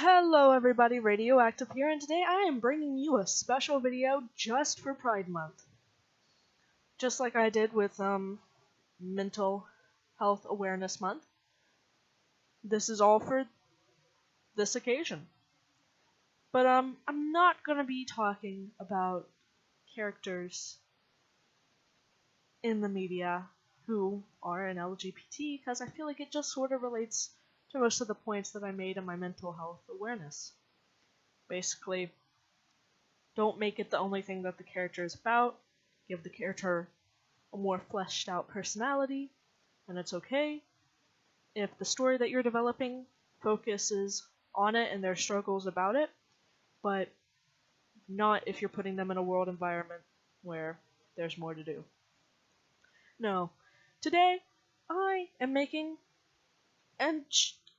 Hello everybody, Radioactive here, and today I am bringing you a special video just for Pride Month. Just like I did with Mental Health Awareness Month. This is all for this occasion. But I'm not gonna be talking about characters in the media who are an LGBT because I feel like it just sort of relates to most of the points that I made in my mental health awareness. Basically, don't make it the only thing that the character is about. Give the character a more fleshed out personality, and it's okay if the story that you're developing focuses on it and their struggles about it, but not if you're putting them in a world environment where there's more to do. No, today I am making and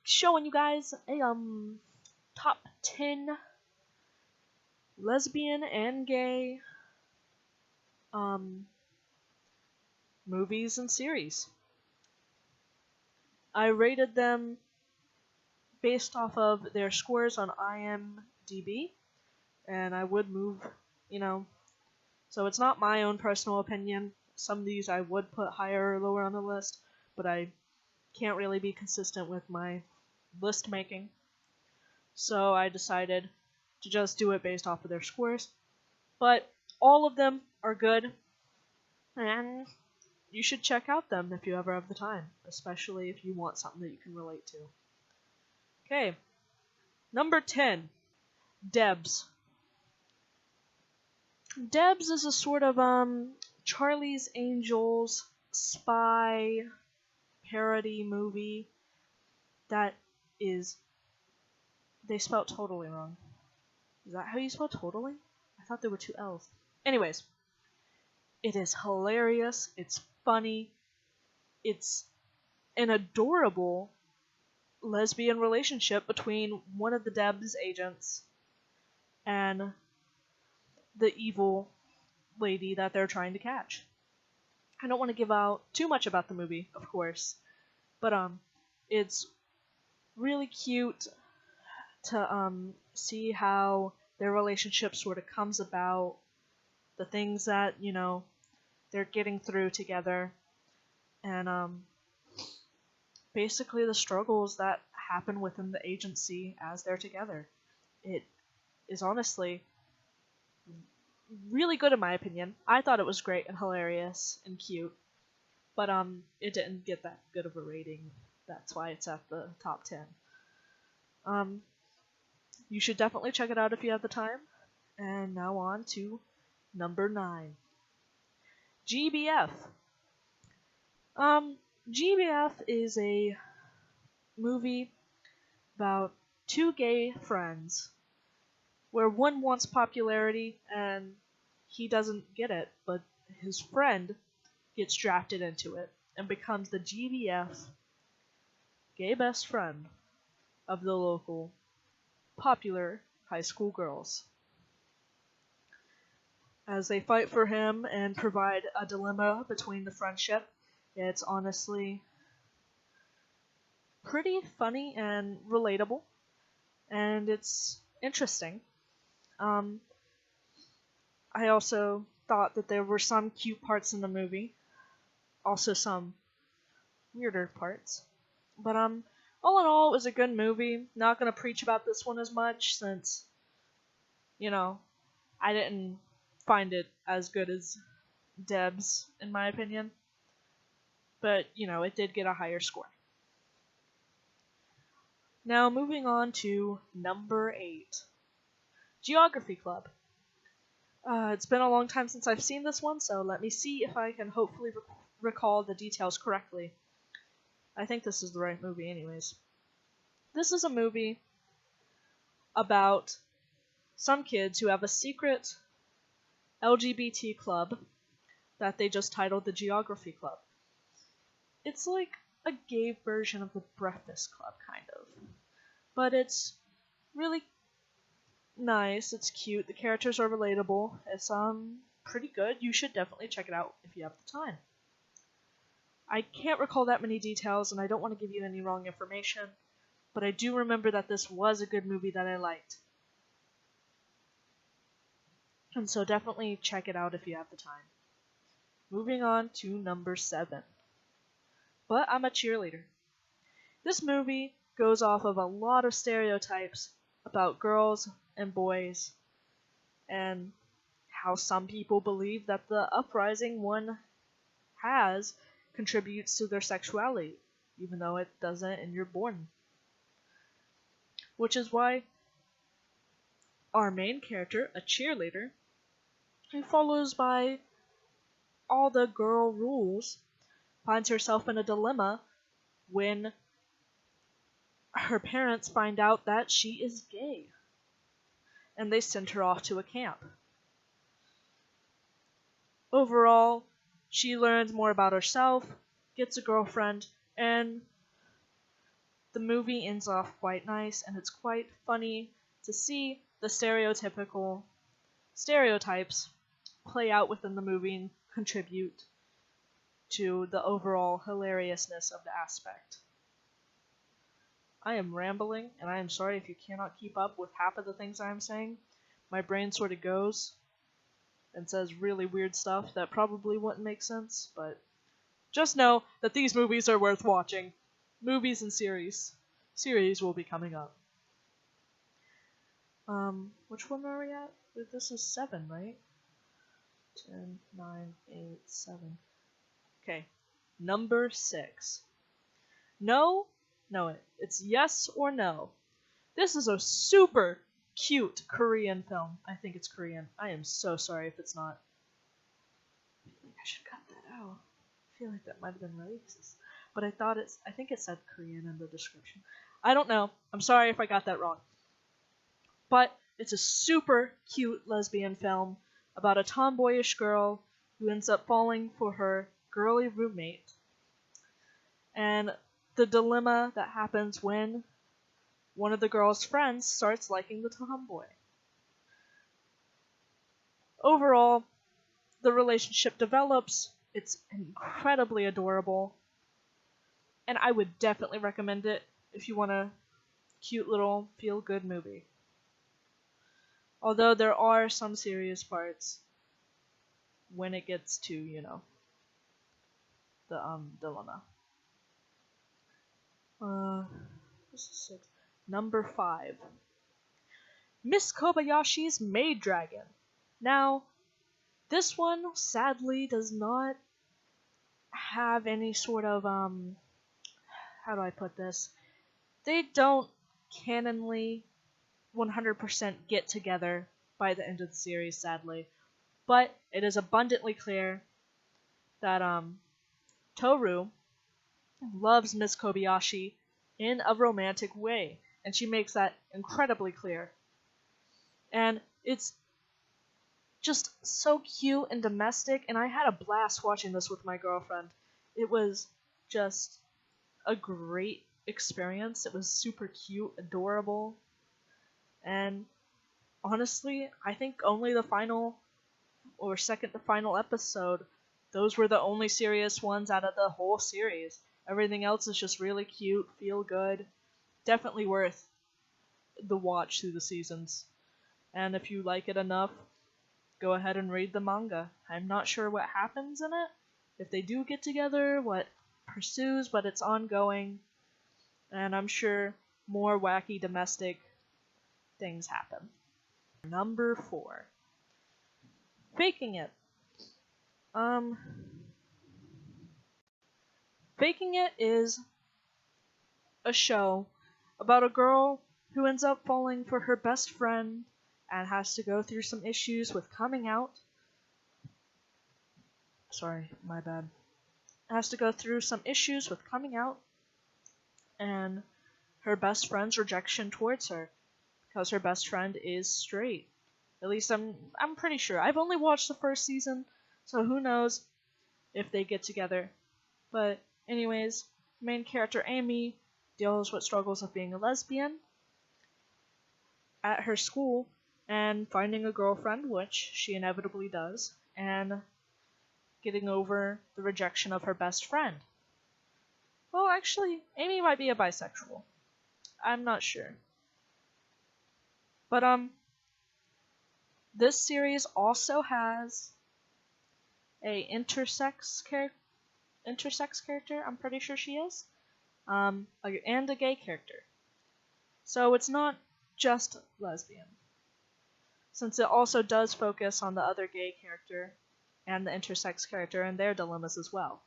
showing you guys a top 10 lesbian and gay movies and series. I rated them based off of their scores on imdb, and I would move, so it's not my own personal opinion. Some of these I would put higher or lower on the list, but I can't really be consistent with my list making. So I decided to just do it based off of their scores. But all of them are good, and you should check out them if you ever have the time, especially if you want something that you can relate to. Okay, number 10, Debs. Debs is a sort of Charlie's Angels spy parody movie that is, they spelled totally wrong. Is that how you spell totally? I thought there were two L's. Anyways, it is hilarious, it's funny, it's an adorable lesbian relationship between one of the Debs agents and the evil lady that they're trying to catch. I don't want to give out too much about the movie, of course, but it's really cute to see how their relationship sort of comes about, the things that, they're getting through together, and basically the struggles that happen within the agency as they're together. It is honestly really good in my opinion. I thought it was great and hilarious and cute, but it didn't get that good of a rating. That's why it's at the top 10. You should definitely check it out if you have the time. And now on to number 9, GBF. GBF is a movie about two gay friends where one wants popularity and he doesn't get it, but his friend gets drafted into it and becomes the GBF, gay best friend, of the local popular high school girls. As they fight for him and provide a dilemma between the friendship, it's honestly pretty funny and relatable, and it's interesting. I also thought that there were some cute parts in the movie, also some weirder parts, but all in all, it was a good movie. Not gonna preach about this one as much since, I didn't find it as good as Debs, in my opinion, but, it did get a higher score. Now, moving on to number 8, Geography Club. It's been a long time since I've seen this one, so let me see if I can hopefully recall the details correctly. I think this is the right movie anyways. This is a movie about some kids who have a secret LGBT club that they just titled the Geography Club. It's like a gay version of the Breakfast Club, kind of. But it's really nice, it's cute, the characters are relatable, it's pretty good. You should definitely check it out if you have the time. I can't recall that many details, and I don't want to give you any wrong information, but I do remember that this was a good movie that I liked. And so definitely check it out if you have the time. Moving on to number 7. But I'm a Cheerleader. This movie goes off of a lot of stereotypes about girls and boys, and how some people believe that the uprising one has contributes to their sexuality, even though it doesn't and you're born. Which is why our main character, a cheerleader, who follows by all the girl rules, finds herself in a dilemma when her parents find out that she is gay, and they send her off to a camp. Overall, she learns more about herself, gets a girlfriend, and the movie ends off quite nice, and it's quite funny to see the stereotypical stereotypes play out within the movie and contribute to the overall hilariousness of the aspect. I am rambling, and I am sorry if you cannot keep up with half of the things I am saying. My brain sort of goes and says really weird stuff that probably wouldn't make sense, but just know that these movies are worth watching. Movies and series. Series will be coming up. Which one are we at? This is 7, right? 10, 9, 8, 7. Okay. Number 6. No, it's yes or no. This is a super cute Korean film. I think it's Korean. I am so sorry if it's not. I feel like I should cut that out. I feel like that might have been racist. But I think it said Korean in the description. I don't know. I'm sorry if I got that wrong. But it's a super cute lesbian film about a tomboyish girl who ends up falling for her girly roommate. And the dilemma that happens when one of the girl's friends starts liking the tomboy. Overall, the relationship develops. It's incredibly adorable. And I would definitely recommend it if you want a cute little feel-good movie. Although there are some serious parts when it gets to, the dilemma. This is 6. Number 5. Miss Kobayashi's Maid Dragon. Now, this one sadly does not have any sort of, how do I put this? They don't canonly 100% get together by the end of the series, sadly. But it is abundantly clear that, Toru loves Miss Kobayashi in a romantic way, and she makes that incredibly clear. And it's just so cute and domestic, and I had a blast watching this with my girlfriend. It was just a great experience. It was super cute, adorable, and honestly, I think only the final or second to final episode, those were the only serious ones out of the whole series. Everything else is just really cute, feel good, definitely worth the watch through the seasons. And if you like it enough, go ahead and read the manga. I'm not sure what happens in it, if they do get together, what pursues, but it's ongoing, and I'm sure more wacky domestic things happen. Number 4. Faking It. Faking It is a show about a girl who ends up falling for her best friend and has to go through some issues with coming out. Sorry, my bad. Has to go through some issues with coming out and her best friend's rejection towards her because her best friend is straight. At least I'm pretty sure. I've only watched the first season, so who knows if they get together. But anyways, main character Amy deals with struggles of being a lesbian at her school and finding a girlfriend, which she inevitably does, and getting over the rejection of her best friend. Well, actually, Amy might be a bisexual. I'm not sure. But this series also has a intersex character. I'm pretty sure she is. And a gay character. So it's not just lesbian, since it also does focus on the other gay character and the intersex character and their dilemmas as well.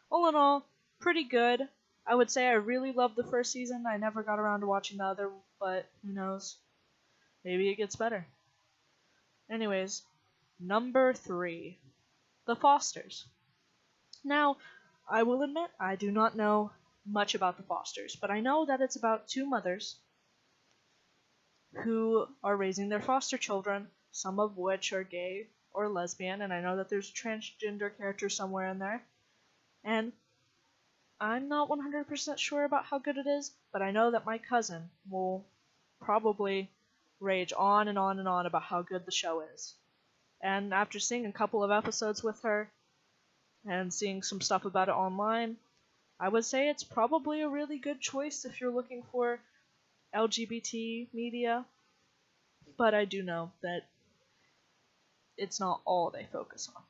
All in all, pretty good. I would say I really loved the first season. I never got around to watching the other, but who knows? Maybe it gets better. Anyways, number 3, The Fosters. Now, I will admit I do not know much about The Fosters, but I know that it's about 2 mothers who are raising their foster children, some of which are gay or lesbian, and I know that there's a transgender character somewhere in there. And I'm not 100% sure about how good it is, but I know that my cousin will probably rage on and on and on about how good the show is. And after seeing a couple of episodes with her and seeing some stuff about it online, I would say it's probably a really good choice if you're looking for LGBT media, but I do know that it's not all they focus on.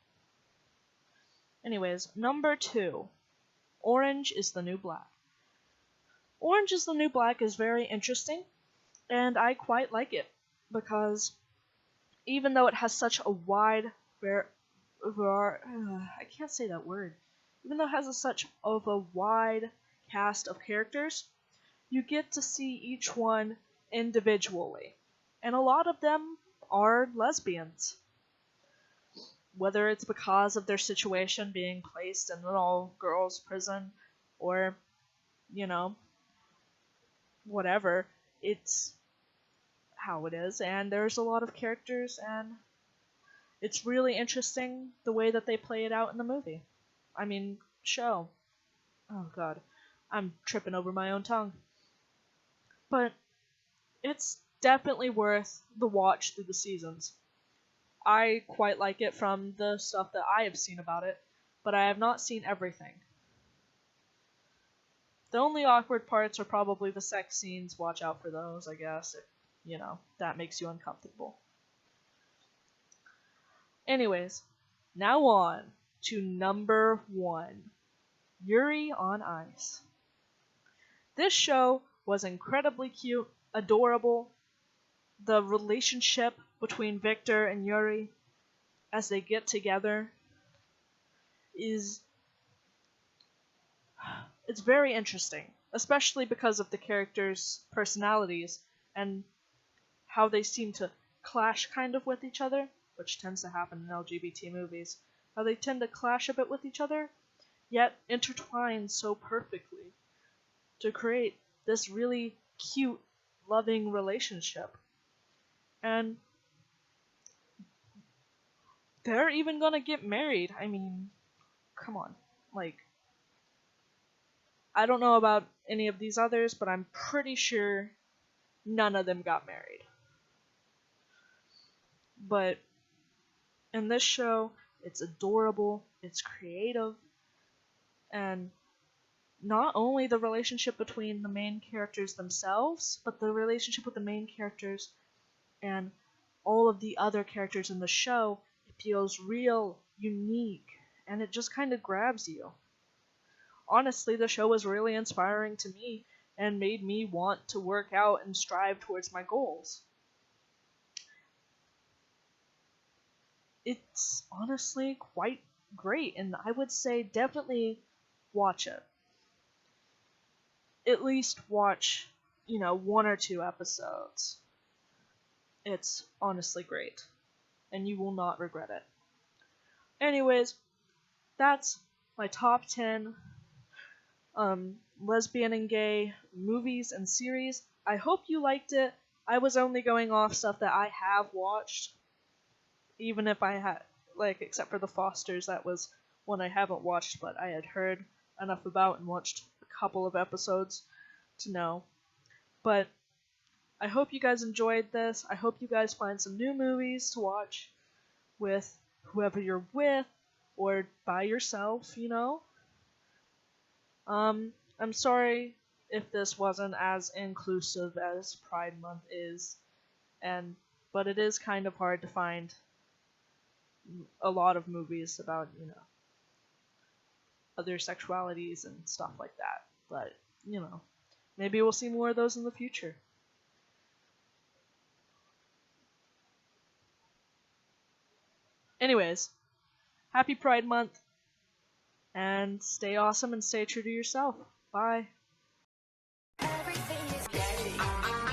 Anyways, number 2, Orange is the New Black. Orange is the New Black is very interesting, and I quite like it, because even though it has such a wide, I can't say that word, even though it has such of a wide cast of characters, you get to see each one individually, and a lot of them are lesbians. Whether it's because of their situation being placed in an all-girls prison, or, whatever, it's how it is, and there's a lot of characters, and it's really interesting the way that they play it out in the movie. Show. Oh god, I'm tripping over my own tongue. But it's definitely worth the watch through the seasons. I quite like it from the stuff that I have seen about it, but I have not seen everything. The only awkward parts are probably the sex scenes. Watch out for those, I guess, if, that makes you uncomfortable. Anyways, now on to number 1, Yuri on Ice. This show was incredibly cute, adorable. The relationship between Victor and Yuri as they get together it's very interesting, especially because of the characters' personalities and how they seem to clash kind of with each other, which tends to happen in LGBT movies. How they tend to clash a bit with each other, yet intertwine so perfectly to create this really cute, loving relationship. And they're even gonna get married. Come on. I don't know about any of these others, but I'm pretty sure none of them got married. But in this show, it's adorable, it's creative, and not only the relationship between the main characters themselves, but the relationship with the main characters and all of the other characters in the show, it feels real, unique, and it just kind of grabs you. Honestly, the show was really inspiring to me and made me want to work out and strive towards my goals. It's honestly quite great, and I would say definitely watch it. At least watch, 1 or 2 episodes. It's honestly great, and you will not regret it. Anyways, that's my top 10 lesbian and gay movies and series. I hope you liked it. I was only going off stuff that I have watched, even if I had, except for The Fosters, that was one I haven't watched, but I had heard enough about and watched a couple of episodes to know. But I hope you guys enjoyed this. I hope you guys find some new movies to watch with whoever you're with, or by yourself, I'm sorry if this wasn't as inclusive as Pride Month is, but it is kind of hard to find a lot of movies about, other sexualities and stuff like that. But, maybe we'll see more of those in the future. Anyways, happy Pride Month, and stay awesome and stay true to yourself. Bye. Everything is deadly.